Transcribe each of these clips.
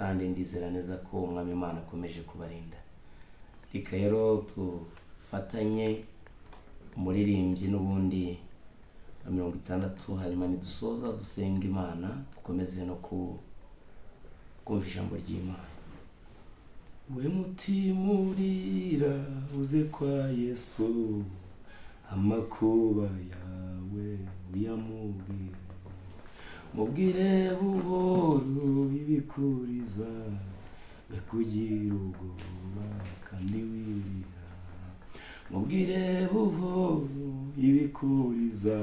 kandi ndizera neza ko umwami Imana akomeje kubarinda. Reka rero tufatanye umuririmbyi n'ubundi 60 hanyuma nidusoza dusenga Imana dukomeze no kumva ijambo ry'Imana. We mutima urira uze kwa Yesu, amakuba yawe uyamubwire, mubwire buhoro ibikuriza, we kugira ubwoba kandi wirira, mubwire buhoro ibikuriza,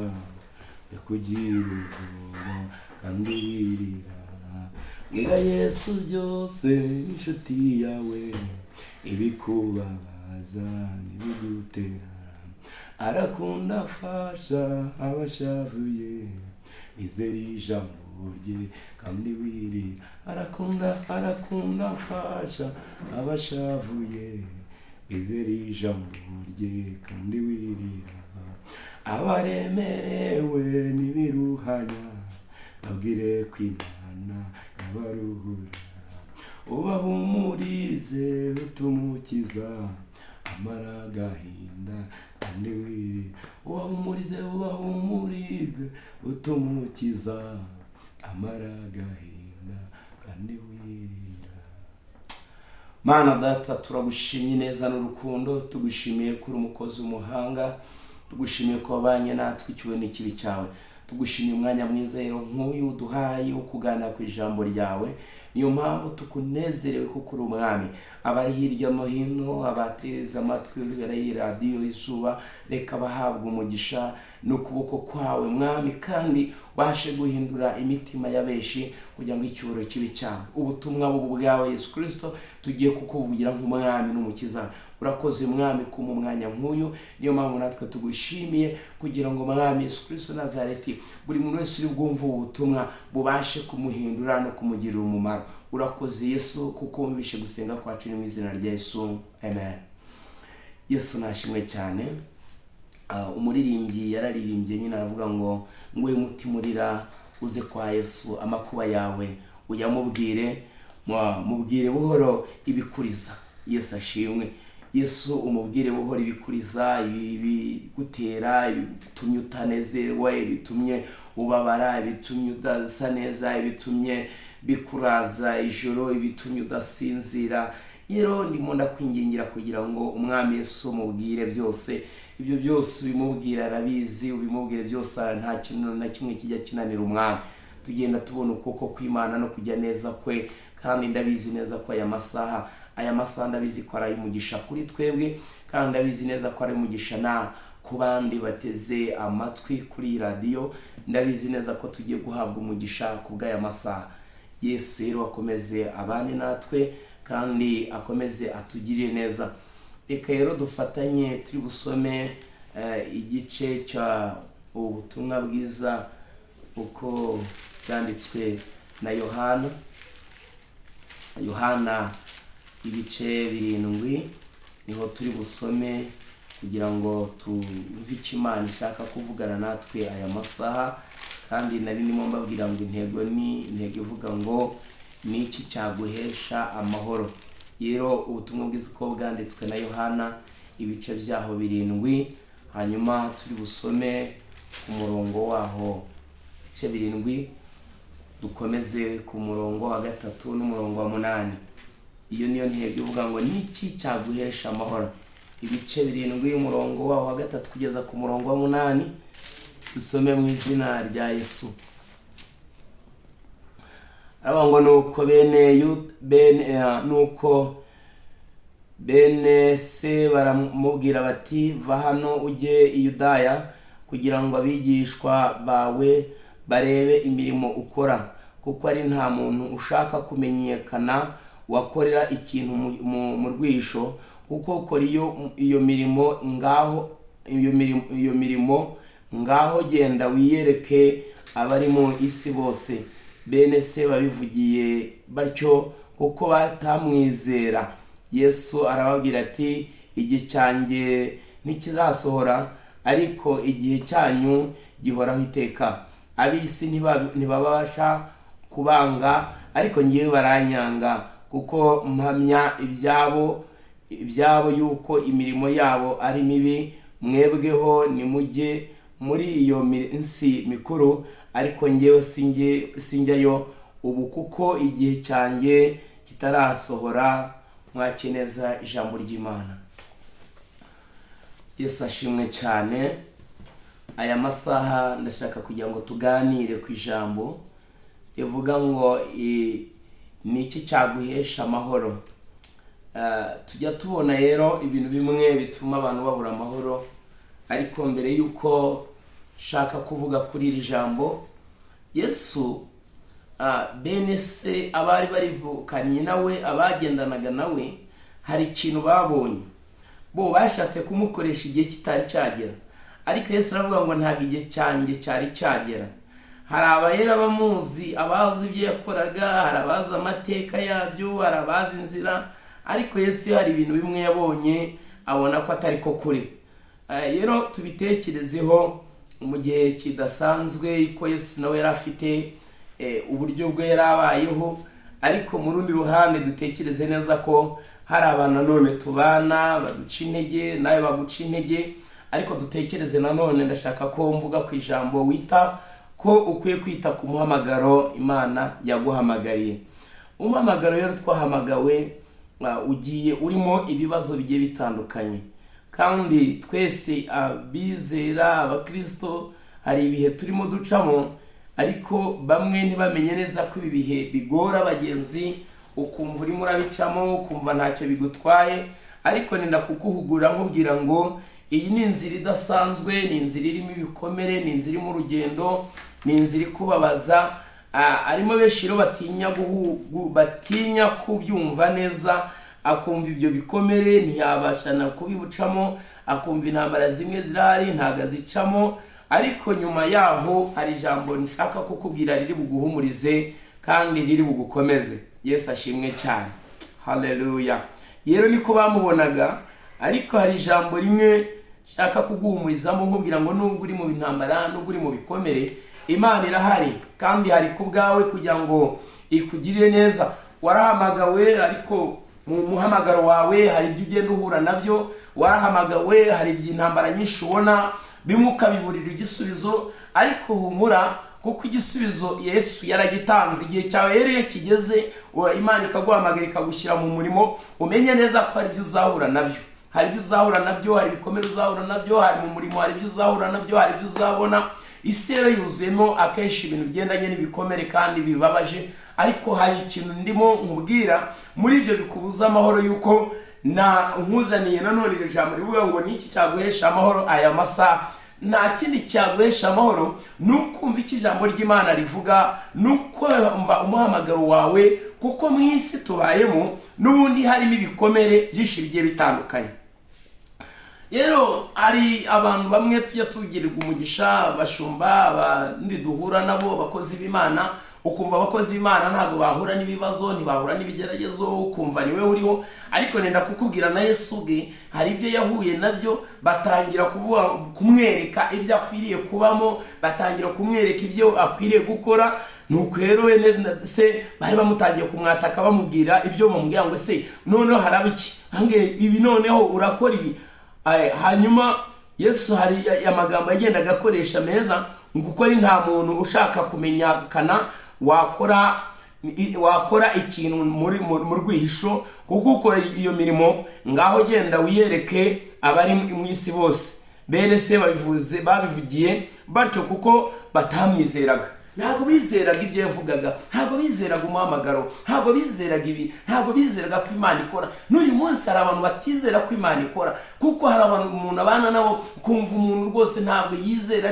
we kugira ubwoba kandi wirira. Bwira Yesu byose inshuti yawe, ibikubabaza n'ibigutera, arakunda afasha abashavuye, izere ijambo rye kandi wirira. Arakunda afasha abashavuye, izere ijambo rye kandi wirira. Abaremerewe n'ibiruhanya, babwire ko Imana yabaruhura, ubahumurize utumukiza, amara agahinda kandi wirira. Ubahumurize utumukiza, amara agahinda kandi wirira. Mana Data, turagushimye neza n'urukundo, tugushimiye kuri umukozi w'umuhanga, tugushimiye ko wabanye natwe ikiwe n'ikibi cyawe, tugushimiye umwanya mwiza rero nk'uyu duhaye wo kuganira ku ijambo ryawe. Niyo mpamvu tukunezerewe kuko uri umwami. Abari hirya no hino, abateze amatwi iyi radiyo Izuba, reka bahabwa umugisha n'ukuboko kwawe mwami, kandi bashe guhindura imitima ya benshi kugira ngo icyubahiro kibe cyawe. Ubutumwa bwawe Yesu Kristo tugiye kukuvugira nk'umwami n'umukiza. Urakoze mwami kuma umwanya nk'uyu, niyo mpamvu natwe tugushimiye kugira ngo mwami Yesu Kristo Nazareti buri muntu wese uri bwumva ubutumwa bubashe kumuhindura no kumugirira umumaro. Urakoze Yesu kuko wumvishe gusenga kwacu mu izina rya Yesu, amen. Yesu nashimwe cyane. Umuririmbyi yararirimbye nyine aravuga ngo nguye mutima urira uze kwa Yesu, amakuba yawe uyamubwire, mubwire buhoro ibikuriza. Yesu ashimwe. Yesu umubwire buhoro ibikuriza, ibigutera, ibitumye utanezerwa, ibitumye ubabara, ibitumye udasa neza, ibitumye bikuraza ijoro, ibitumye udasinzira. Rero ndimo ndakwingingira kugira ngo umwami Yesu umubwire byose. Ibyo byose ubimubwira arabizi, ubimubwire byose nta kintu na kimwe kijya kinanira umwami. Tugenda tubona ukuboko kw'Imana no kujya neza kwe, kandi ndabizi neza ko aya masaha ndabizi ko ari umugisha kuri twebwe, kandi ndabizi neza ko ari umugisha na ku bandi bateze amatwi kuri radiyo. Ndabizi neza ko tugiye guhabwa umugisha ku bw'aya masaha. Yesu rero akomeze abane natwe kandi akomeze atugirire neza. Reka rero dufatanye turi busome igice cya ubutumwa bwiza uko byanditswe na Yohana ibice 7 niho turi busome kugira ngo tuve icyo Imana ishaka kuvugana natwe aya masaha. Kandi nari ndimo mbabwira ngo intego ivuga ngo ni iki cyaguhesha amahoro. Rero ubutumwa bwiza uko bwanditswe na Yohana ibice byaho 7, hanyuma turi busome ku murongo waho ibice 7 dukomeze ku murongo wa 3 n'umurongo wa 8. Iyo niyo ntego ivuga ngo ni iki cyaguhesha amahoro. Ibice 7 umurongo waho wa 3 kugeza ku murongo wa 8 dusome mu izina rya Yesu. Abango nuko bene se baramubwira bati va hano ujye i Yudaya kugira ngo abigishwa bawe barebe imirimo ukora, kuko ari nta muntu ushaka kumenyekana wakorera ikintu mu rwisho, kuko ukora iyo mirimo ngaho genda wiyereke abari mu isi bose. Bene se babivugiye batyo kuko batamwizera. Yesu arababwira ati igihe cyanjye ntikizasohora, ariko igihe cyanyu gihoraho iteka. Ab'isi ntibabasha kubanga, ariko ngewe baranyanga, kuko mpamya ibyabo yuko imirimo yabo ari mibi. Mwebweho nimujye muri iyo minsi mikuru, ariko ngewe sinjyayo ubu, kuko igihe cyanjye kitarasohora. Mwakeneza ijambo ry'Imana. Yesu ashimwe cyane. Aya masaha ndashaka kugira ngo tuganire ku ijambo rivuga ngo ni iki cyaguhesha amahoro. Tujya tubona rero ibintu bimwe bituma abantu babura amahoro, ariko mbere yuko shaka kuvuga kuri iri jambo, Yesu bene se abari barivukanye nawe, abagendanaga nawe, hari ikintu babonye bo bashatse kumukoresha igihe kitari cyagera, ariko Yesu aravuga ngo ntabwo igihe cyanjye cyari cyagera. Hari abayera bamuzi, abazi ibyo yakoraga, hari abazi amateka yabyo, hari abazi inzira, ariko Yesu hari ibintu bimwe yabonye abona ko atari ko kuri. Rero tubitekerezeho mu gihe kidasanzwe ko Yesu nawe yari afite uburyo bwe yarabayeho, ariko mu rundi ruhande dutekereze neza ko hari abantu nanone tubana baduca intege, nawe baguca intege, ariko dutekereze nanone, ndashaka ko mvuga ku ijambo wita ko ukwiye kwita ku muhamagaro Imana yaguhamagariye. Umuhamagaro rero twahamagawe ugiye urimo ibibazo bigiye bitandukanye, kandi twese abizera, abakristo, hari ibihe turimo ducamo, ariko bamwe ntibamenye neza ko ibi bihe bigora abagenzi. Ukumva urimo urabicamo, ukumva ntacyo bigutwaye, ariko nenda kukuhugura nkubwira ngo iyi ni inzira idasanzwe, ni inzira irimo ibikomere, ni inzira irimo urugendo, ni inzira ikubabaza. Arimo benshi rero batinya kubyumva neza, akumva ibyo bikomere ntiyabasha na kubibucamo, akumva intambara zimwe zirahari ntago azicamo, ariko nyuma yaho hari ijambo nshaka kukubwira riri buguhumurize kandi riri bugukomeze. Yesu ashimwe cyane. Haleluya. Rero niko bamubonaga, ariko hari ijambo rimwe shaka kuguhumurizamo nkubwira ngo nubwo uri mu bintambara, nubwo uri mu bikomere, Imana irahari kandi hari ku bwawe kugira ngo ikugirire neza. Warahamagawe, ariko mu muhamagaro wawe hari ibyo ugenda uhura nabyo. Warahamagawe, hari iby'intambara nyinshi ubona bimwe ukabiburira igisubizo, ariko humura, kuko igisubizo Yesu yaragitanze. Igihe cyawe rero kigeze, Imana ikaguhamagara ikagushyira mu murimo, umenye neza ko hari ibyo uzahura nabyo. Hari ibyo uzahura nabyo, hari ibikomere uzahura nabyo, hari mu murimo hari ibyo uzahura nabyo, hari ibyo uzabona. Isi rero yuzuyemo akenshi ibintu bigendanye n'ibikomere kandi bibabaje, ariko hari ikintu ndimo nkubwira muri ibyo bikubuza amahoro, yuko na nkuzaniye nanone iri jambo rivuga ngo niki cyaguhesha amahoro aya masaha. Nta kindi cyaguhesha amahoro nukumva iki jambo ry'Imana rivuga, nuko umva umuhamagaro wawe, kuko mu isi tubayemo n'ubundi harimo ibikomere byinshi bigiye bitandukanye. Rero hari abantu bamwe tujya tugirirwa umugisha, abashumba, abandi duhura nabo, abakozi b'Imana, ukumva abakozi b'Imana ntabwo bahura n'ibibazo, ntibahura n'ibigeragezo, ukumva niwe uriho. Ariko nenda kukubwira na Yesu ubwe hari ibyo yahuye nabyo, batangira kuvuga kumwereka ibyo akwiriye kubamo, batangira kumwereka ibyo akwiriye gukora. Nuko rero se bari bamutangiye kumwataka bamubwira ibyo bamubwira ngo se noneho harabiki, ibi noneho urakora ibi. Hanyuma Yesu hari amagambo agenda agakoresha meza, nguko ari nta muntu ushaka kumenyakana wakora ikintu mu rwihisho, kuko ukora iyo mirimo ngaho genda wiyereke abari mu isi bose. Bene se babivugiye batyo kuko batamwizeraga. Ntabwo bizeraga ibyo yavugaga, ntabwo bizeraga umuhamagaro, ntabwo bizeraga ibi, ntabwo bizeraga ko Imana ikora. N'uyu munsi hari abantu batizera ko Imana ikora, kuko hari abantu umuntu abana nabo kumva umuntu rwose ntabwo yizera,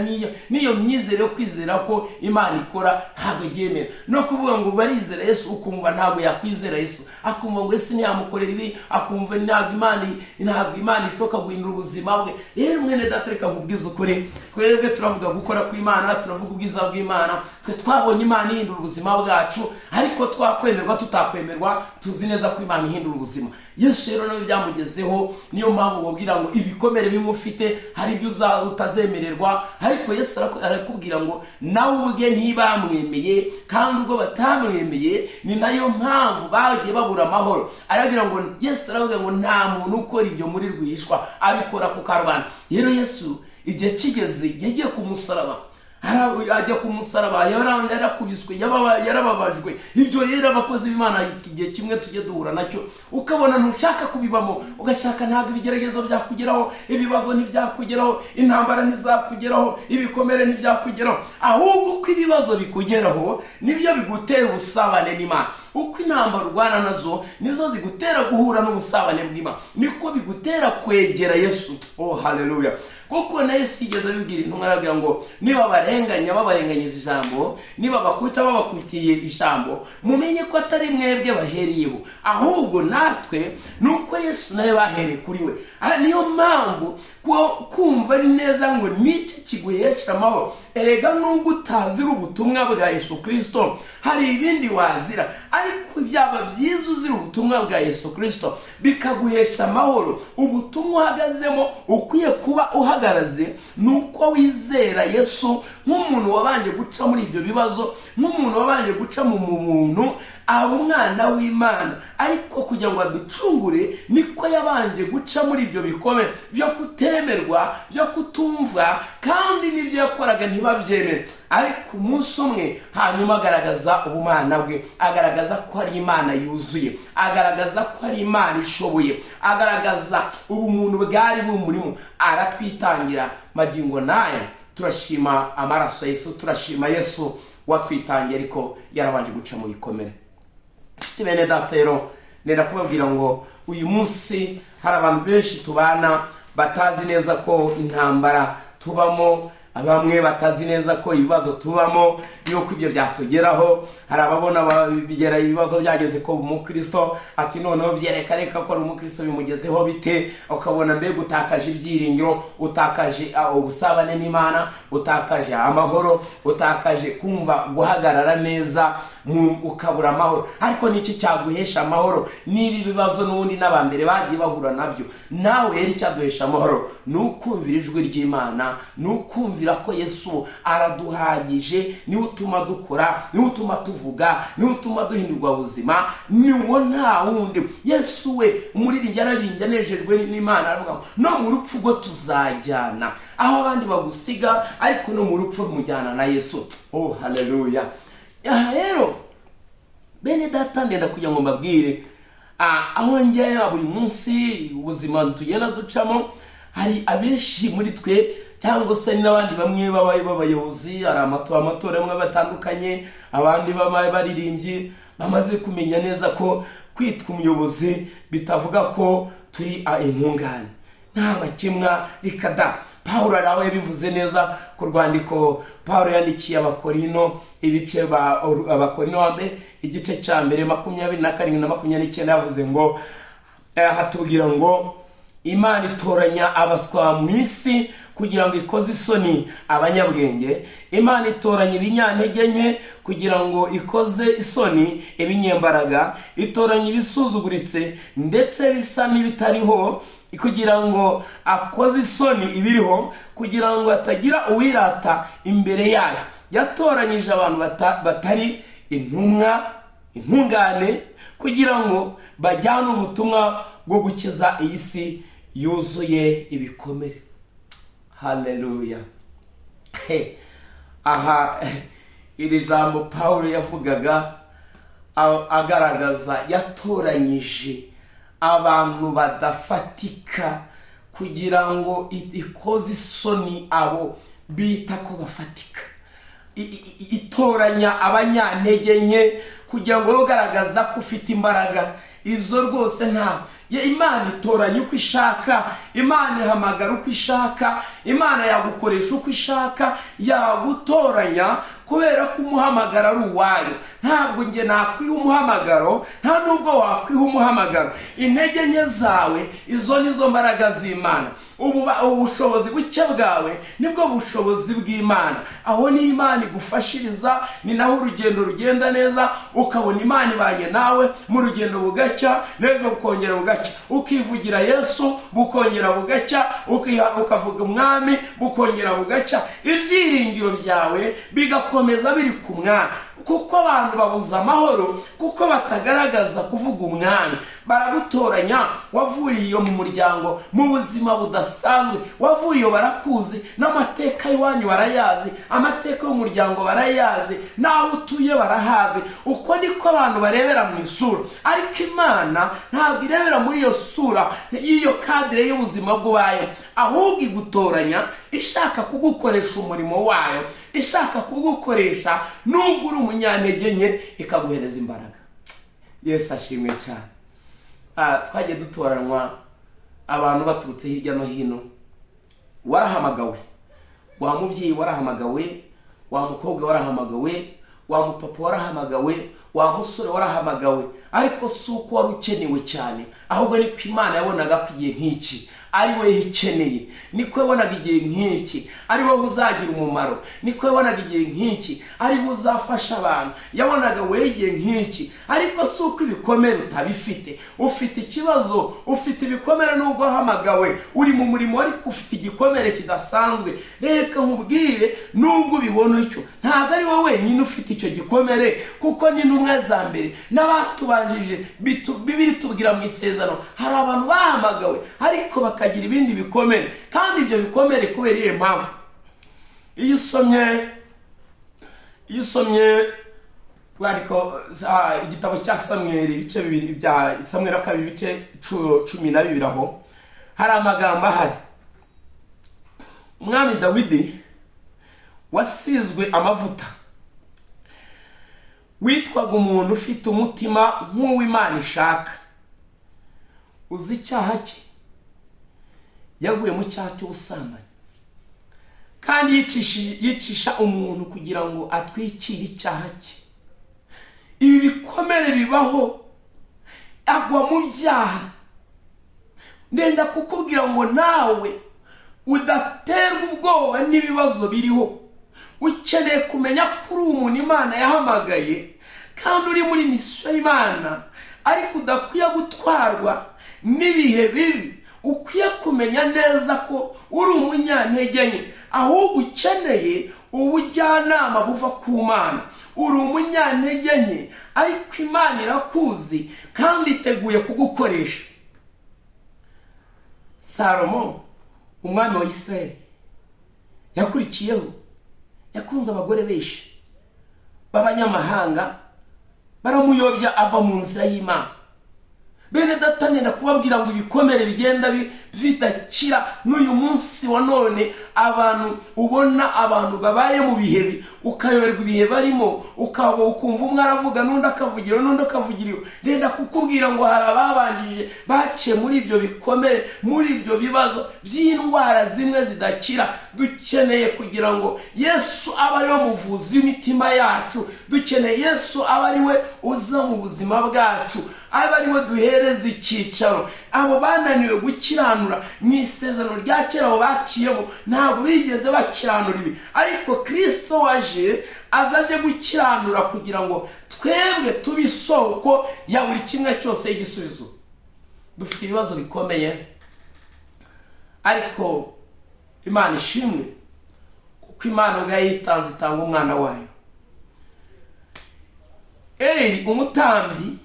niyo myizere yo kwizera ko Imana ikora ntabwo yemera. No kuvuga ngo barizera Yesu, ukumva ntabwo yakwizera Yesu, akumva ngo Yesu ntiyamukorera ibi, akumva ntabwo Imana ishoka guhindura ubuzima bwe. Rero mwene data reka nkubwize ukuri, twebwe turavuga gukora kw'Imana, turavuga ubwiza bw'Imana, twe twabonye Imana ihindura ubuzima bwacu, ariko twakwemerwa tutakwemerwa tuzi neza ko Imana ihindura ubuzima. Yesu rero nawe byamugezeho, niyo mpamvu mubwira ngo ibikomere bimufite hari ibyo utazemererwa, ariko Yesu arakubwira ngo nawe ubwe ntibamwemeye, kandi ubwo batamwemeye ni nayo mpamvu bagiye babura amahoro. Aragira ngo Yesu aravuga ngo nta muntu ukora ibyo muri rwihishwa abikora ku karubanda. Rero Yesu igihe kigeze yagiye ku musaraba, ajya ku musaraba, yarakubiswe, yarababajwe. Ibyo rero abakozi b'Imana igihe kimwe tujye duhura nacyo, ukabona ntushaka kubibamo, ugashaka ntabwo ibigeragezo byakugeraho, ibibazo ntibyakugeraho, intambara ntizakugeraho, ibikomere ntibyakugeraho, ahubwo uko ibibazo bikugeraho nibyo bigutera ubusabane n'Imana. Uko intambara urwana nazo nizo zigutera guhura n'ubusabane bw'Imana, niko bigutera kwegera Yesu. Oh haleluya! Kuko na Yesu yigeze abibwira intumwa, arabwira ngo niba babarenganyiriza ijambo, niba bakubita babakubitiye ijambo, mumenye ko atari mwebwe baheriyeho, ahubwo natwe nuko Yesu nawe bahereye kuri we. Niyo mpamvu kumva ari neza ngo niki kiguhesha amahoro. Erega nubwo utazira ubutumwa bwa Yesu Kristo, hari ibindi wazira, ariko byaba byiza uzira ubutumwa bwa Yesu Kristo bikaguhesha amahoro. Ubutumwa uhagazemo ukwiye kuba uhagaraze nuko wizera Yesu nk'umuntu wabanje guca muri ibyo bibazo, nk'umuntu wabanje guca mu muntu, aba umwana w'Imana. Ariko kugira ngo aducungure niko yabanje guca muri ibyo bikomere byo kutemerwa, byo kutumva, kandi n'ibyo yakoraga ntibabyemere. Ariko umunsi umwe hanyuma agaragaza ubumana bwe, agaragaza ko ari Imana yuzuye, agaragaza ko ari Imana ishoboye, agaragaza ubumuntu bwari bumurimo, aratwitangira. Magingo naye turashima amaraso ya Yesu, turashima Yesu watwitangiye ariko yarabanje guca mu bikomere. Bene data rero nenda kubabwira ngo uyu munsi hari abantu benshi tubana batazi neza ko intambara tubamo, bamwe batazi neza ko ibibazo tubamo yuko ibyo byatugeraho. Hari ababona bigera ibibazo byageze ko umukristo ati noneho byerekareka ko ari umukristo bimugezeho bite, ukabona mbega utakaje ibyiringiro, utakaje ubusabane n'Imana, utakaje amahoro, utakaje kumva guhagarara neza, ukabura amahoro. Ariko niki cyaguhesha amahoro? Niba ibibazo n'ubundi n'abambere bagiye bahura nabyo, nawe yari cyaduhesha amahoro nukumvira ijwi ry'Imana, nukumvira ko Yesu araduhagije, niwe utuma dukora, niwe utuma tuvuga, niwe utuma duhindurwa ubuzima, niwo nta wundi. Yesu we umuririmbyi yararimbye anejejwe n'Imana, aravuga ngo no mu rupfu rwo tuzajyana, aho abandi bagusiga ariko no mu rupfu mujyana na Yesu. Oh haleluya! Rero bene data ndenda kugira ngo mbabwire, aho njye buri munsi ubuzima tugenda ducamo, hari abenshi muri twe cyangwa se n'abandi bamwe b'abayobozi, hari amatora amwe batandukanye, abandi baririmbyi bamaze kumenya neza ko kwitwa umuyobozi bitavuga ko turi intungane. Nta makemwa rikada. Pawulo araho yabivuze neza ku rwandiko Pawulo yandikiye Abakorino, ibice Abakorino wa mbere igice cya mbere 27 na 29, yavuze ngo hatubwira ngo Imana itoranya abaswa mu isi kugira ngo ikoze isoni abanyabwenge. Imana itoranya ibinyantege nke kugira ngo ikoze isoni ibinyembaraga. Itoranya ibisuzuguritse ndetse bisa n'ibitariho kugira ngo akoze isoni ibiriho, kugira ngo atagira uwirata imbere yayo. Yatoranyije abantu batari intungane kugira ngo bajyane ubutumwa bwo gukiza iyi si yuzuye ibikomere. Haleluya! Aha iri jambo Pawulo yavugaga agaragaza, yatoranyije abantu badafatika kugira ngo ikoze isoni abo bita ko bafatika. Itoranya abanyantege nke kugira ngo ugaragaza ko ufite imbaraga. Izo rwose nta Imana itoranya uko ishaka, Imana ihamagara uko ishaka, Imana yagukoresha uko ishaka, yagutoranya kubera ko umuhamagaro ari uwayo. Ntabwo njye nakwiha umuhamagaro, nta nubwo wakwiha umuhamagaro. Intege nke zawe izo nizo mbaraga z'Imana. Ubushobozi buke bwawe nibwo bushobozi bw'Imana. Aho ni Imana igufashiriza, ni naho urugendo rugenda neza, ukabona Imana ibanye nawe mu rugendo bugacya, n'ejo bukongera bugacya, ukivugira Yesu bukongera bugacya, ukavuga umwami bukongera bugacya, ibyiringiro byawe bigakomeza biri ku Mwami. Kuko abantu babuza amahoro kuko batagaragaza kuvuga umwami. Baragutoranya, wavuye iyo mu muryango mu buzima budasanzwe, wavuye iyo barakuzi, n'amateka y'iwanyu barayazi, amateka y'umuryango barayazi, naho utuye barahazi. Uko niko abantu barebera mu isura, ariko Imana ntabwo irebera muri iyo sura y'iyo kadire y'ubuzima bw'ubaye, ahubwo igutoranya ishaka kugukoresha umurimo wayo, ishaka kugukoresha nubwo uri umunyantege nke, ikaguhereza imbaraga. Yesu ashimwe cyane. Twagiye dutoranwa abantu baturutse hirya no hino. Warahamagawe, wa mubyeyi warahamagawe, wa mukobwa warahamagawe, wa mupapa warahamagawe, wa musore warahamagawe. Ariko si uko wari ukenewe cyane, ahubwo niko Imana yabonaga ko igihe nk'iki ari wowe ikeneye. Niko yabonaga igihe nk'iki ari wowe uzagira umumaro. Niko yabonaga igihe nk'iki ari wowe uzafasha abantu. Yabonaga wowe igihe nk'iki. Ariko si uko ibikomere utabifite. Ufite ikibazo, ufite ibikomere nubwo wahamagawe, uri mu murimo ariko ufite igikomere kidasanzwe. Reka nkubwire, nubwo ubibona icyo, ntabwo ari wowe wenyine ufite icyo gikomere, kuko ni n'umwe za mbere n'abatubanjije. Bibiri tubwira mu isezerano, hari abantu bahamagawe ariko bakagira ibindi bikomere, kandi ibyo bikomere kubera iyo mpamvu. Iyo usomye bwariko igitabo cya Samweli, ibice bibiri bya Samweli kabiri, ibice 12 aho hari amagambo ahari. Umwami Dawidi wasizwe amavuta, witwaga umuntu ufite umutima nk'uw'Imana ishaka. Uzi icyaha cye? Yaguye mu cyaha cy'ubusambanyi, kandi yicisha umuntu kugira ngo atwikire icyaha cye. Ibi bikomere bibaho, agwa mu byaha. Ndenda kukubwira ngo nawe udaterwa ubwoba n'ibibazo biriho. Ukeneye kumenya ko uri umuntu Imana yahamagaye, kandi uri muri misiyo y'Imana, ariko udakwiye gutwarwa n'ibihe bibi. Ukwiye kumenya neza ko uri umunyantege nke, ahubwo ukeneye ubujyanama buva ku Mana. Uri umunyantege nke, ariko Imana irakuzi kandi iteguye kugukoresha. Salomo, umwami wa Isirayeli, yakurikiyeho, yakunze abagore benshi b'abanyamahanga, baramuyobya ava mu nzira y'Imana. Bene data, nenda kubabwira ngo ibikomere bigenda bidakira. N'uyu munsi wa none abantu ubona abantu babaye mu bihe, ukayoberwa ibihe barimo, ukumva umwe aravuga n'undi akavugira, n'undi akavugira. Ndenda kukubwira ngo hari ababanjije baciye muri ibyo bikomere, muri ibyo bibazo by'indwara zimwe zidakira. Dukeneye kugira ngo Yesu abe ari we muvuzi w'imitima yacu. Dukeneye Yesu abe ari we uza mu buzima bwacu, abe ari we duhereza icyicaro. Abo bananiwe gukiranura mu isezerano rya kera, abo baciyemo ntabwo bigeze bakiranura ibi, ariko Kristo waje azaje gukiranura kugira ngo twebwe tube isoko ya buri kimwe cyose y'igisubizo. Dufite ibibazo bikomeye, ariko Imana ishimwe kuko Imana ubwo yayitanze, itanga umwana wayo. Eli umutambyi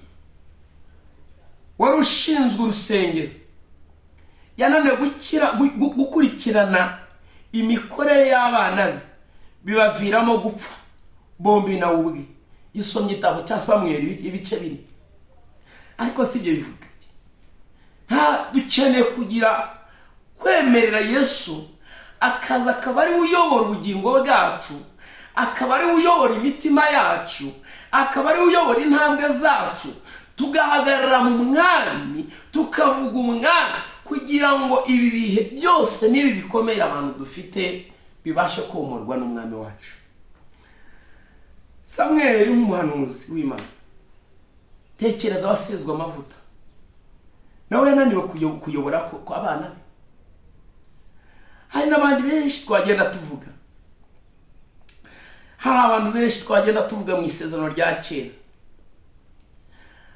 wari ushinzwe urusengero, yananiwe gukurikirana imikorere y'abana be, bibaviramo gupfa bombi nawe ubwe. Yisomye igitabo cya Samweli ibice 4. Ariko si ibyo bivuga. Dukeneye kugira kwemerera Yesu akaza akaba ari uyobora ubugingo bwacu, akaba ari uyobora imitima yacu, akaba ari uyobora intambwe zacu. Tugahagarara mu mwami, tukavuga umwami, kugira ngo ibi bihe byose n'ibi bikomere abantu dufite bibashe komorwa n'umwami wacu. Samweli nk'umuhanuzi w'Imana, tekereza wasizwe amavuta, nawe yananiwe kuyobora ko abana be. Hari n'abandi benshi twagenda tuvuga, hari abantu benshi twagenda tuvuga mu isezerano rya kera.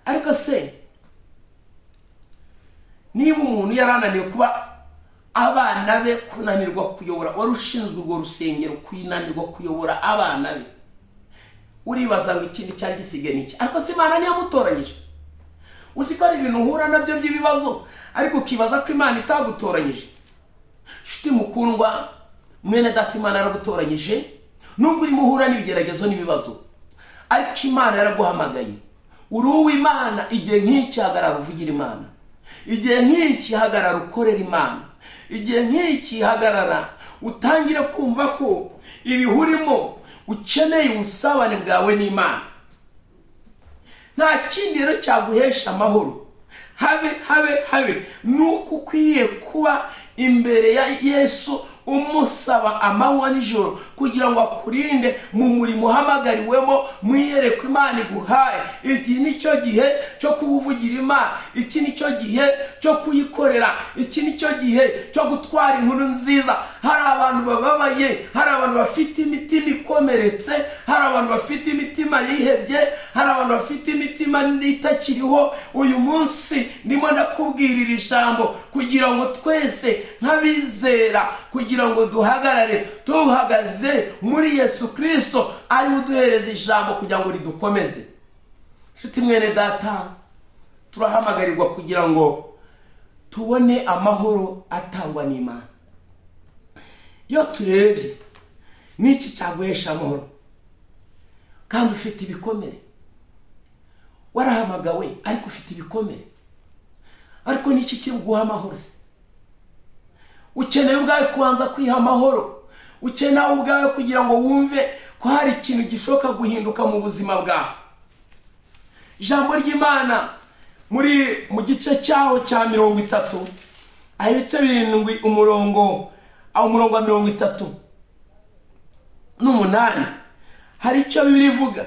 Ariko se niba umuntu yarananiwe kuba abana be kunanirwa kuyobora, wari ushinzwe urwo rusengero kunanirwa kuyobora abana be, uribaza ngo ikindi cyari gisigaye n'iki? Ariko se Imana ntiyamutoranyije? Uzi ko ari ibintu uhura nabyo by'ibibazo ariko ukibaza ko Imana itagutoranyije. Nshuti mukundwa, mwene data, Imana yaragutoranyije nubwo urimo uhura n'ibigeragezo n'ibibazo, ariko Imana yaraguhamagaye. Uri uw'Imana. Igihe nk'iki hagarara uvugira Imana, igihe nk'iki hagarara ukorera Imana, igihe nk'iki hagarara utangire kumva ko ibihurimo ukeneye ubusabane bwawe n'Imana. Nta kindi rero cyaguhesha amahoro habe nuko ukwiriye kuba imbere ya Yesu umusaba amanywa n'ijoro kugira ngo akurinde mu murimo uhamagariwemo, mwiyereko Imana iguhaye. Iki nicyo gihe cyo kubuvugira Imana, iki nicyo gihe cyo kuyikorera, iki nicyo gihe cyo gutwara inkuru nziza. Hari abantu bababaye, hari abantu bafite imitima ikomeretse, hari abantu bafite imitima yihebye, hari abantu bafite imitima itakiriho. Uyu munsi ndimo ndakubwirira ijambo kugira ngo twese nk'abizera, kugira ngo duhagarare tuhagaze muri Yesu Kristo, ari uduhereza ijambo kugira ngo ridukomeze. Nshuti mwene data, turahamagarirwa kugira ngo tubone amahoro atangwa n'Imana. Iyo turebye n'iki cyaguhesha amahoro kandi ufite ibikomere, warahamagawe ariko ufite ibikomere, ariko n'iki kiri guha amahoro? Ukeneye ubwawe kubanza kwiha amahoro, ukeneye ubwawe kugira ngo wumve ko hari ikintu gishoboka guhinduka mu buzima bwawe. Ijambo ry'Imana mu gice cyaho cya 30, ibice 7, umurongo wa 38, hari icyo Bibiliya ivuga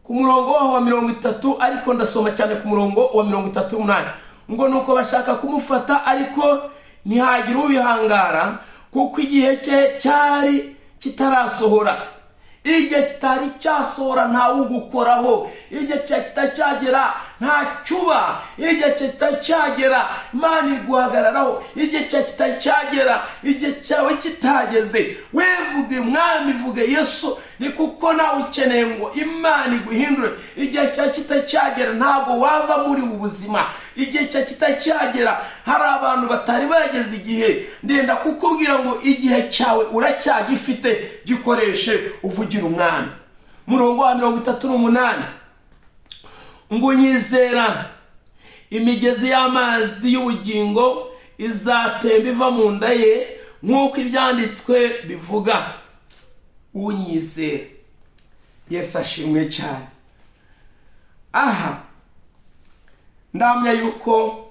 ku murongo wa 30, ariko ndasoma cyane ku murongo wa 38, ngo nuko bashaka kumufata ariko ntihagire ubihangara, kuko igihe cye cyari kitarasohora. Igihe kitari cyasohora ntawe ugukoraho, igihe cye kitacyagera ntacuba, igihe cye kitacyagera Imana iguhagararaho, igihe cye kitacyagera, igihe cyawe kitageze, wevuge Mwami, vuge Yesu, ni kuko nawe ukeneye ngo Imana iguhindure. Igihe cye kitacyagera ntabwo wava muri ubu buzima, igihe cye kitacyagera. Hari abantu batari bageze igihe, ndenda kukubwira ngo igihe cyawe uracyagifite, gikoreshe uvugira Umwami. Murongo wa 38, ngo nyizera imigezi y'amazi y'ubugingo izatemba iva mu nda ye, nk'uko ibyanditswe bivuga. Unyizera. Yesu ashimwe cyane. Aha ndamya yuko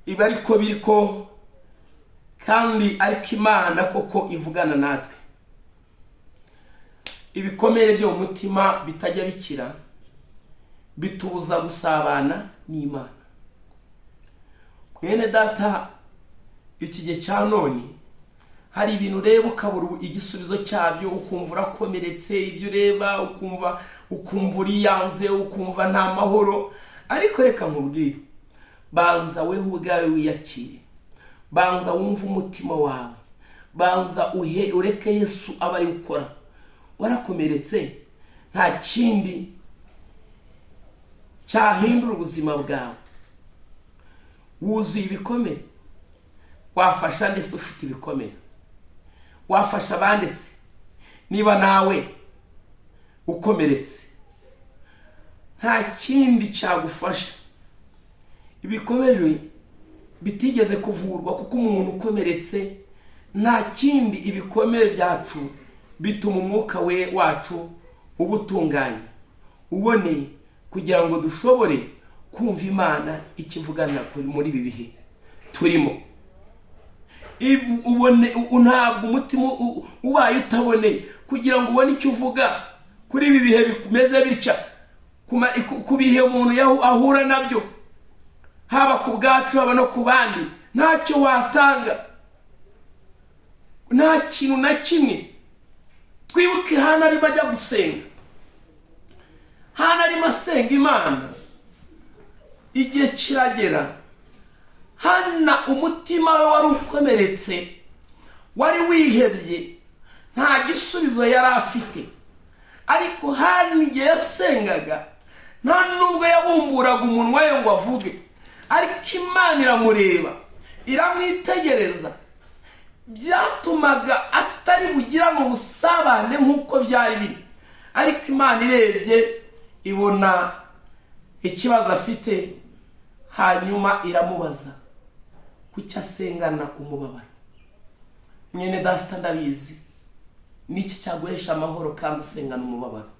iba ariko biriko, kandi ariko Imana koko ivugana natwe. Ibikomere byo mu mutima bitajya bikira bitubuza gusabana n'Imana. Mwene data, iki gihe cya none hari ibintu ureba ukabura igisubizo cyabyo, ukumva urakomeretse, ibyo ureba ukumva uriyanze, ukumva nta mahoro. Ariko reka nkubwire, banza wewe ubwawe wiyakire, banza wumve umutima wawe, banza ureke Yesu aba ari gukora. Warakomeretse, nta kindi cyahindura ubuzima bwawe. Wuzuye ibikomere, wafasha ndetse ufite ibikomere, wafasha abandi se niba nawe ukomeretse? Nta kindi cyagufasha. Ibikomere bitigeze kuvurwa, kuko umuntu ukomeretse nta kindi. Ibikomere byacu bituma umwuka wacu ubutunganye, uboneye, kugira ngo dushobore kumva Imana ikivugana muri ibi bihe turimo. Ntabwo umutima ubaye utaboneye kugira ngo ubone icyo uvuga kuri ibi bihe bikomeze bica, ku bihe umuntu ahura nabyo, haba ku bwacu haba no ku bandi, ntacyo watanga, nta kintu na kimwe. Twibuke Hana arimo ajya gusenga, Hana arimo asenga Imana, igihe kiragera, Hana umutima we wari ukomeretse, wari wihebye, nta gisubizo yari afite. Ariko Hana igihe yasengaga, nta nubwo yabumburaga umunwa we ngo avuge, ariko Imana iramureba, iramwitegereza, byatumaga atari bugirane ubusabane nk'uko byari biri. Ariko Imana irebye ibona ikibazo afite, hanyuma iramubaza kuki asengana umubabaro. Mwene data, ndabizi niki cyaguhesha amahoro kandi usengana umubabaro.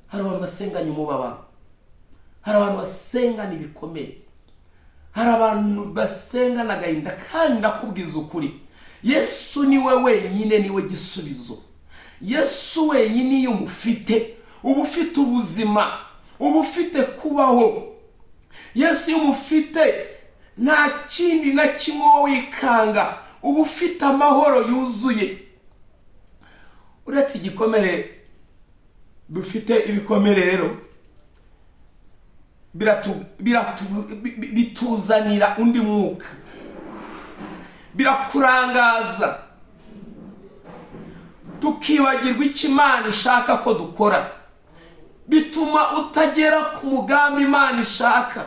Hari abantu basenganya umubabaro, hari abantu basengana ibikomere, hari abantu basengana agahinda. Kandi ndakubwiza ukuri, Yesu niwe wenyine, niwe gisubizo. Yesu wenyine iyo umufite, uba ufite ubuzima, uba ufite kubaho. Yesu iyo umufite, nta kindi na kimwe wikanga, uba ufite amahoro yuzuye. Uretse igikomere dufite, ibikomere rero bituzanira undi mwuka, birakurangaza, tukibagirwa icyo Imana ishaka ko dukora, bituma utagera ku mugambi Imana ishaka.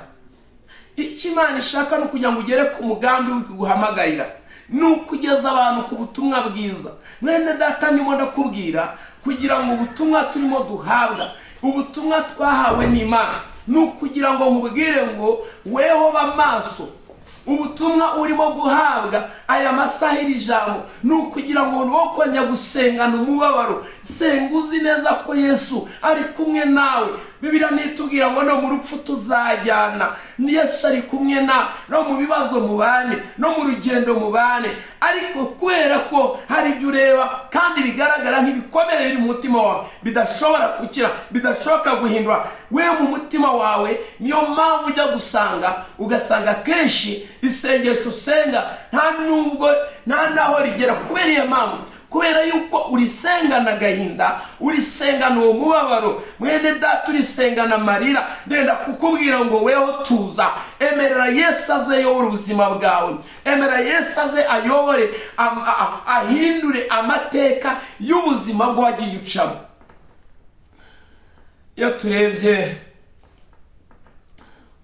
Icyo Imana ishaka ni ukugira ngo ugere ku mugambi w'iguhamagarira, ni ukugeza abantu ku butumwa bwiza. Mwene data, ndimo ndakubwira kugira ngo ubutumwa turimo duhabwa, ubutumwa twahawe n'Imana, ni ukugira ngo nkubwire ngo weho bamaso. Ubutumwa urimo guhabwa aya masaha iri jambo, ni ukugira ngo ntukongere gusengana umubabaro. Senga uzi neza ko Yesu ari kumwe nawe. Bibiliya nitubwira ngo no mu rupfu tuzajyana, Yesu ari kumwe nawe, no mu bibazo mubane, no mu rugendo mubane. Ariko kubera ko hari ibyo ureba kandi bigaragara nk'ibikomere biri mu mutima wawe, bidashobora gukira, bidashoboka guhindura, we mu mutima wawe niyo mpamvu ujya gusanga, ugasanga kenshi isengesho usenga nta naho rigera. Kubera iyo mpamvu, kubera yuko urisengana agahinda, urisengana uwo mubabaro. Mwene data, urisengana amarira. Ndenda kukubwira ngo weho tuza, emerera Yesu aze ayobore ubuzima bwawe, emerera Yesu aze ayobore, ahindure amateka y'ubuzima bwagiye ucamo. Iyo turebye,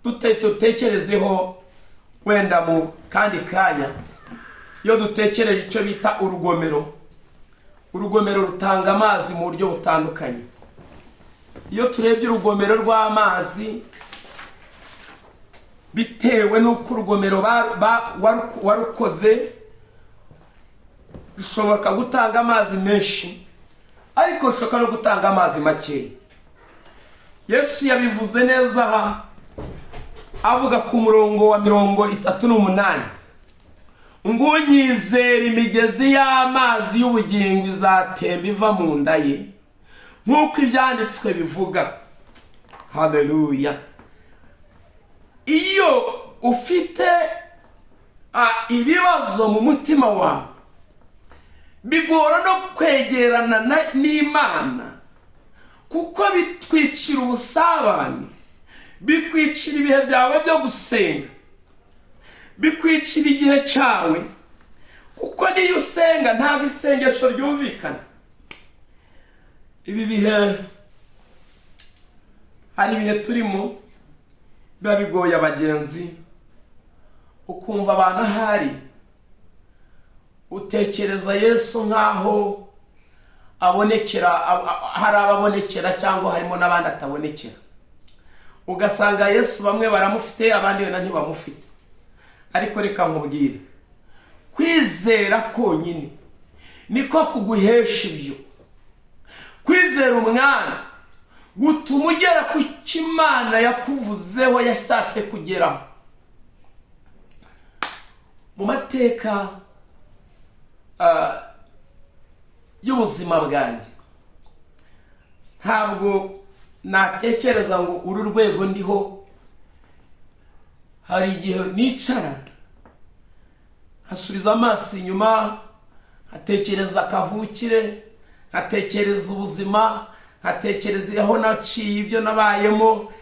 dutekerezeho wenda mu kandi kanya, iyo dutekereje icyo bita urugomero. Urugomero rutanga amazi mu buryo butandukanye. Iyo turebye urugomero rw'amazi, bitewe n'uko urugomero warukoze, rushobora gutanga amazi menshi, ariko rushobora no gutanga amazi make. Yesu yabivuze neza aha, avuga ku murongo wa 38 ngo unyizera imigezi y'amazi y'ubugingo izatemba iva mu nda ye, nk'uko ibyanditswe bivuga. Haleluya! Iyo ufite ibibazo mu mutima wawe, bigora no kwegerana n'Imana, kuko bitwicira ubusabane, bikwicira ibihe byawe byo gusenga, bikwicira igihe cyawe, kuko niyo usenga ntabwo isengesho ryumvikana. Ibi bihe, hari ibihe turimo biba bigoye abagenzi, ukumva abantu ahari, utekereza Yesu nk'aho abonekera, hari ababonekera cyangwa harimo n'abandi atabonekera. Ugasanga Yesu bamwe baramufite, abandi wenda ntibamufite. Ariko reka nkubwire, kwizera konyine niko kuguhesha ibyo. Kwizera umwana gutuma ugera ku cyo Imana yakuvuzeho, yashatse kugeraho. Mu mateka y'ubuzima bwanjye. Ntabwo natekereza ngo uru rwego ndiho, hari igihe nicara hasubiza amaso inyuma, nkatekereza kavukire, nkatekereza ubuzima, nkatekereza aho naciye, ibyo nabayemo,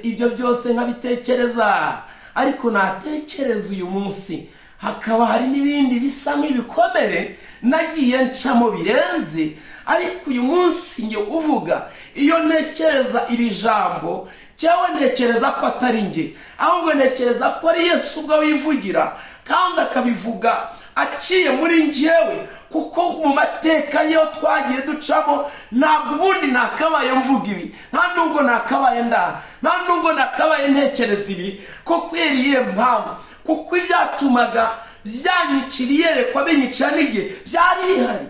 ibyo byose nkabitekereza. Ariko natekereza uyu munsi hakaba hari n'ibindi bisa nk'ibikomere nagiye ncamo birenze. Ariko uyu munsi njye uvuga, iyo ntekereza iri jambo, cyawe ntekereza ko atari njye, ahubwo ntekereza ko ari Yesu ubwo wivugira, kandi akabivuga aciye muri njyewe. Kuko mu mateka yo twagiye ducamo, ntabwo ubundi nakabaye mvuga ibi, nta nubwo nakabaye nta nubwo nakabaye ntekereza ibi. Kuko iriye mpamvu, kuko ibyatumaga byanyicira iyerekwa binyicira n'igihe byari bihari,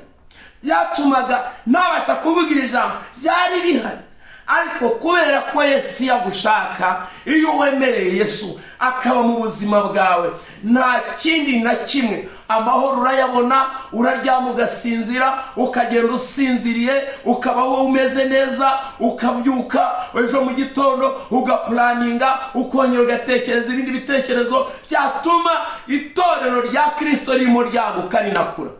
byatumaga ntabasha kuvugira ijambo byari bihari. Ariko kubera ko Yesu yagushaka, iyo wemereye Yesu akaba mu buzima bwawe, nta kindi na kimwe, amahoro urayabona, uraryama ugasinzira, ukagenda usinziriye, ukabaho umeze neza, ukabyuka ejo mu gitondo ugapulaninga, ukongera ugatekereza ibindi bitekerezo byatuma itorero rya Kristo ririmo ryaguka rinakura.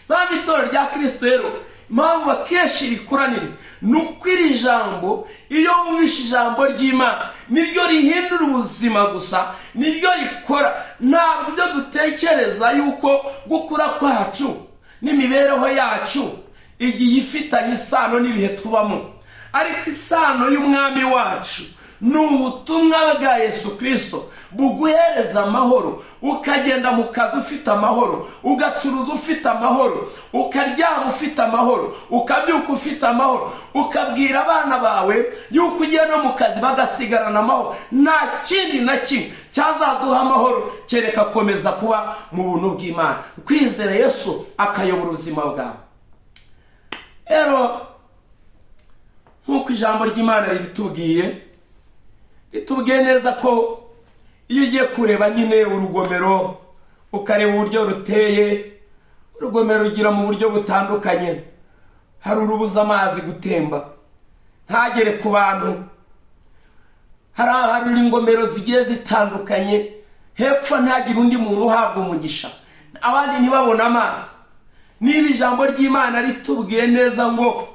Mpamvu itorero rya Kristo rero, mpamvu akenshi rikuranire, ni uko iri jambo, iyo wumvishe ijambo ry'Imana, niryo rihindura ubuzima gusa, niryo rikora. Ntabwo ibyo dutekereza yuko gukura kwacu n'imibereho yacu igiye ifitanye isano n'ibihe tubamo, ariko isano y'umwami wacu ni ubutumwa bwa Yesu Kristo buguhereza amahoro, ukagenda mu kazi ufite amahoro, ugacuruza ufite amahoro, ukaryama ufite amahoro, ukabyuka ufite amahoro, ukabwira abana bawe yuko ugiye no mu kazi bagasigarana amahoro. Nta kindi na kimwe cyazaduha amahoro kereka komeza kuba mu buntu bw'Imana, kwizera Yesu akayobora ubuzima bwawe. Rero nk'uko ijambo ry'Imana ritubwiye neza ko iyo ugiye kureba nyine urugomero, ukareba uburyo ruteye, urugomero rugira mu buryo butandukanye. Hari urubuza amazi gutemba ntagere ku bantu, hari ingomero zigiye zitandukanye, hepfo ntagire undi muntu uhabwa umugisha, abandi ntibabone amazi. Niba ijambo ry'Imana ritubwiye neza ngo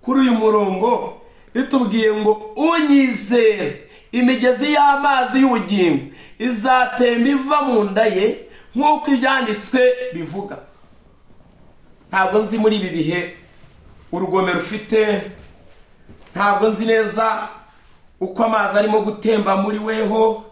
kuri uyu murongo, ritubwiye ngo unyizere imigezi y'amazi y'ubugingo izatemba iva mu nda ye, nk'uko ibyanditswe bivuga. Ntabwo nzi muri ibi bihe urugomero ufite, ntabwo nzi neza uko amazi arimo gutemba muri weho,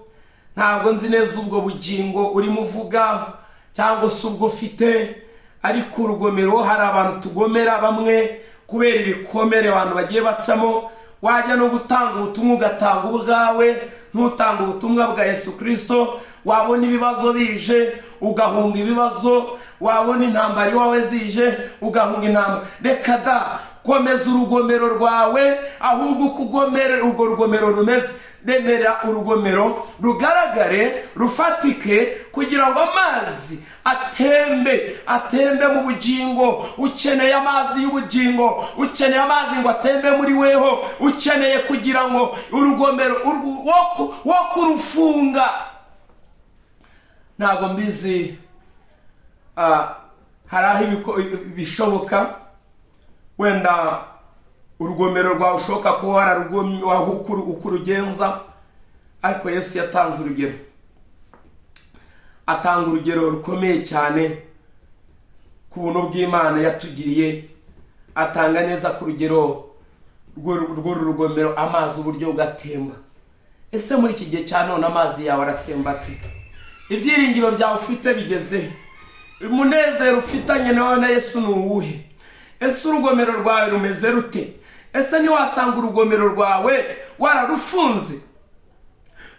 ntabwo nzi neza ubwo bugingo urimo uvuga cyangwa se ubwo ufite. Ariko urugomero, hari abantu tugomera bamwe kubera ibikomere abantu bagiye bacamo. Wajya no gutanga ubutumwa ugatanga ubwawe, ntutanga ubutumwa bwa Yesu Kristo. Wabona ibibazo bije ugahunga ibibazo, wabona intambara iwawe zije ugahunga intambara. Reka da, komeza urugomero rwawe, ahubwo ukugomere urwo rugomero rumeze. Remera urugomero rugaragare, rufatike, kugira ngo amazi atembe mu bugingo. Ukeneye amazi y'ubugingo, ukeneye amazi ngo atembe muri weho, ukeneye kugira ngo urugomero wo kurufunga. Ntabwo mbizi, hari aho bishoboka wenda urugomero rwawe ushoboka kuba ukurugenza, ariko Yesu yatanze urugero, atanga urugero rukomeye cyane ku buntu bw'Imana yatugiriye. Atanga neza ku rugero rw'uru rugomero, amazi uburyo ugatemba. Ese muri iki gihe cya none amazi yawe aratemba ate? Ibyiringiro byawe ufite bigeze? Umunezero ufitanye nawe na Yesu ni uwuhe? Ese urugomero rwawe rumeze rute? Ese ntiwasanga urugomero rwawe wararufunze?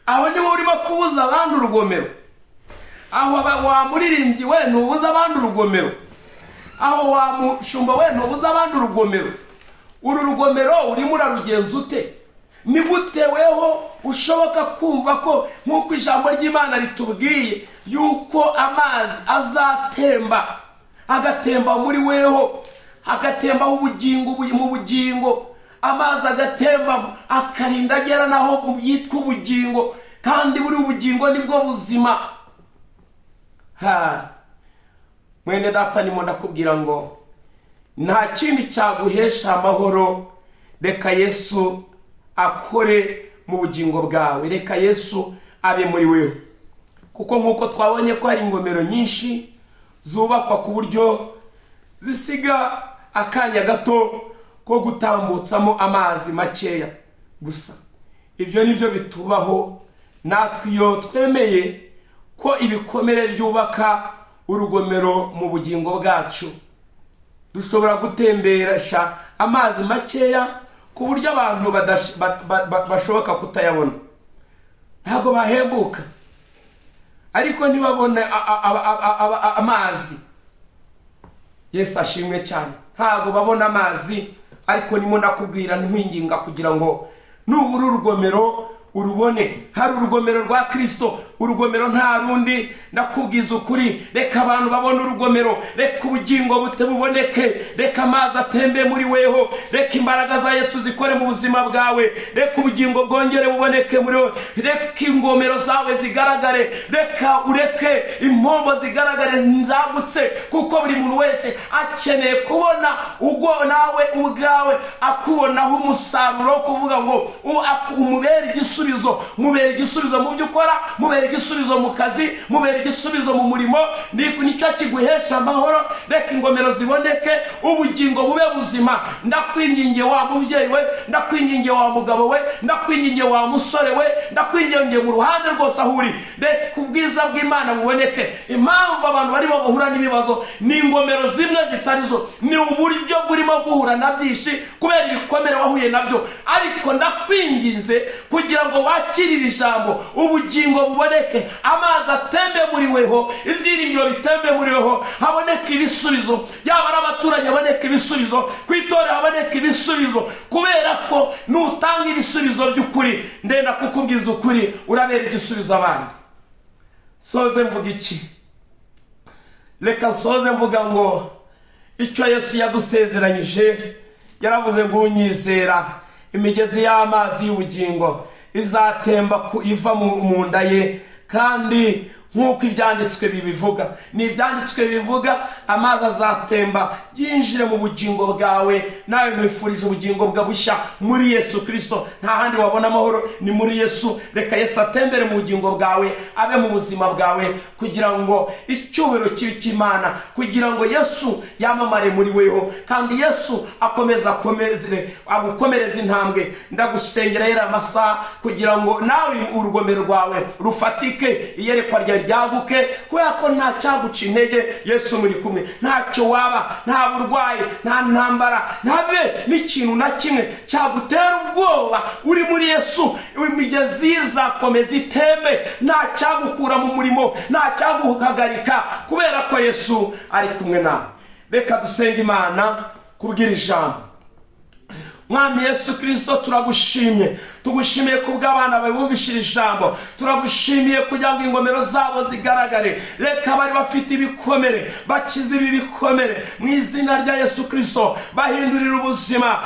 Aho niho urimo kubuza abandi urugomero. Aho wamuririmbyi we ntubuza abandi urugomero. Aho wamushumba we ntubuza abandi urugomero. Uru rugomero urimo urarugenza ute? Ni gute weho ushoboka kumva ko nk'uko ijambo ry'Imana ritubwiye yuko amazi azatemba agatemba muri weho, agatembaho ubugingo mu bugingo, amazi agatemba akarinda agera naho mu byitwa ubugingo, kandi buri ubugingo nibwo buzima. Mwene data, nimo ndakubwira ngo nta kindi cyaguhesha amahoro, reka Yesu akore mu bugingo bwawe, reka Yesu abe muri wewe. Kuko nkuko twabonye ko hari ingomero nyinshi zubakwa ku buryo zisiga akanya gato ko gutambutsamo amazi makeya gusa. Ibyo nibyo bitubaho natwe iyo twemeye ko ibikomere byubaka urugomero mu bugingo bwacu. Dushobora gutemberesha amazi makeya ku buryo abantu bashoboka kutayabona, ntabwo bahembuka, ariko ntibabone amazi. Yesu ashimwe cyane. Ntabwo babona amazi, ariko nimo ndakubwira nkwinginga kugira ngo nubura urugomero urubone. Hari urugomero rwa Kristo, urugomero nta rundi. Ndakubwiza ukuri, reka abantu babone urugomero, reka ubugingo buboneke, reka amazi atembe muri weho, reka imbaraga za Yesu zikore mu buzima bwawe, reka ubugingo bwongere buboneke muri wewe, reka ingomero zawe zigaragare, reka ureke impombo zigaragare nzagutse, kuko buri muntu wese akeneye kubona ubwo nawe ubwawe akubonaho umusaruro wo kuvuga ngo umubere igisubizo, mubere igisubizo mu byo ukora, mubere igisubizo mu kazi, mubere igisubizo mu murimo. Nicyo kiguhesha amahoro. Reka ingomero ziboneke, ubugingo bube buzima. Ndakwingingiye wa mubyeyi we, ndakwingingiye wa mugabo we, ndakwingingiye wa musore we, ndakwingingiye mu ruhande rwose aho uri, reka ubwiza bw'Imana buboneke. Impamvu abantu barimo bahura n'ibibazo ni ingomero zimwe zitari zo, ni uburyo burimo guhura na byinshi kubera ibikomere wahuye nabyo. Ariko ndakwinginze kugira ngo wakirire ijambo, ubugingo buboneke, amazi atembe muri weho, ibyiringiro bitembe muri weho, haboneke ibisubizo, yaba ari abaturanyi haboneke ibisubizo, ku itorero haboneke ibisubizo, kubera ko nutanga ibisubizo by'ukuri, ndenda kukubwiza ukuri, urabera igisubizo abandi. Soze mvuga iki? Reka soze mvuga ngo icyo Yesu yadusezeranyije, yaravuze ngo unyizera imigezi y'amazi y'ubugingo izatemba iva mu nda ye. Kandi nk'uko ibyanditswe bibivuga, ni ibyanditswe bivuga, amazi azatemba yinjire mu bugingo bwawe. Nawe mwifurije ubugingo bwa bushya muri Yesu Kristo. Nta handi wabona amahoro, ni muri Yesu. Reka Yesu atembere mu bugingo bwawe, abe mu buzima bwawe, kugira ngo icyubahiro kibe cy'Imana, kugira ngo Yesu yamamare muri weho, kandi Yesu agukomereze intambwe. Ndagusengera yera amasaha kugira ngo nawe urugomero rwawe rufatike, iyerekwa rya ryaguke, kubera ko nta cyaguca intege. Yesu muri kumwe, ntacyo waba, nta burwayi, nta ntambara, ntabe n'ikintu na kimwe cyagutera ubwoba. Uri muri Yesu, imigezi izakomeza itembe, nta cyagukura mu murimo, nta cyaguhagarika, kubera ko Yesu ari kumwe nawe. Reka dusenge Imana kubwira ijambo. Mwami Yesu Kristo, turagushimye, tugushimiye kubw'abana bawe bumvishije ijambo, turagushimiye kugira ngo ingomero zabo zigaragare. Reka bari bafite ibikomere bakize ibi bikomere mu izina rya Yesu Kristo, bahindurira ubuzima.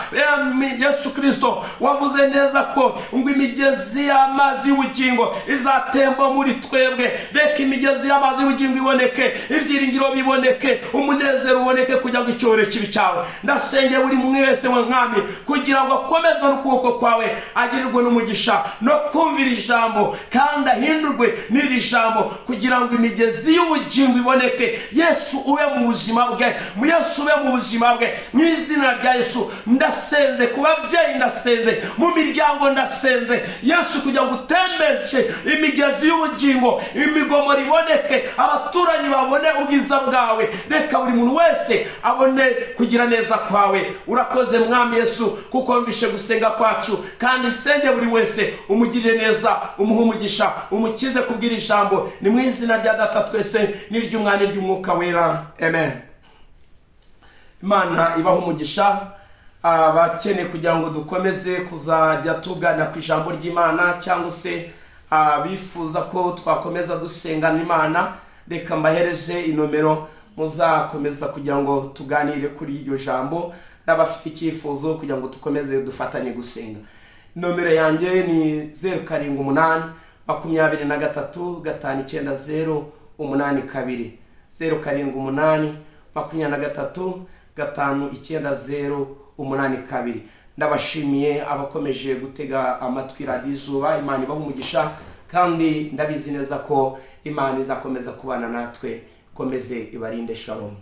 Yesu Kristo, wavuze neza ko ngo imigezi y'amazi y'ubugingo izatemba muri twebwe. Reka imigezi y'amazi y'ubugingo iboneke, ibyiringiro biboneke, umunezero uboneke, kugira ngo icyubahiro kibe cyawe. Ndasengeye buri muntu wese Mwami, kugira ngo akomezwe n'ukuboko kwawe, agirirwe n'umugisha no kumvira ijambo, kandi ahindurwe n'iri jambo, kugira ngo imigezi y'ubugingo iboneke. Yesu ube mu buzima bwe, Yesu ube mu buzima bwe, mu izina rya Yesu. Ndasenze ku babyeyi, ndasenze mu miryango, ndasenze Yesu kugira ngo utembeshe imigezi y'ubugingo, imigomero iboneke, abaturanyi babone ubwiza bwawe. Reka buri muntu wese abone kugira neza kwawe. Urakoze Mwami Yesu, kuko wumvishe gusenga kwacu, kandi senge buri wese umugirire neza, umuhe umugisha, umukize kubwira ijambo. Ni mu izina rya Data twese n'iry'Umwana n'iry'Umwuka wera, amen. Imana ibaho umugisha. Abakeneye kugira ngo dukomeze kuzajya tuganira ku ijambo ry'Imana, cyangwa se bifuza ko twakomeza dusengana Imana, reka mbahereje inomero muzakomeza kugira ngo tuganire kuri iryo jambo, n'abafite icyifuzo kugira ngo dukomeze dufatanye gusenga. Nomero yanjye ni 078 23 590 82, 078 23 590 82. Ndabashimiye abakomeje gutega amatwi Radio Izuba. Imana ibahe umugisha, kandi ndabizi neza ko Imana izakomeza kubana natwe. Komeze ibarinde. Shalom.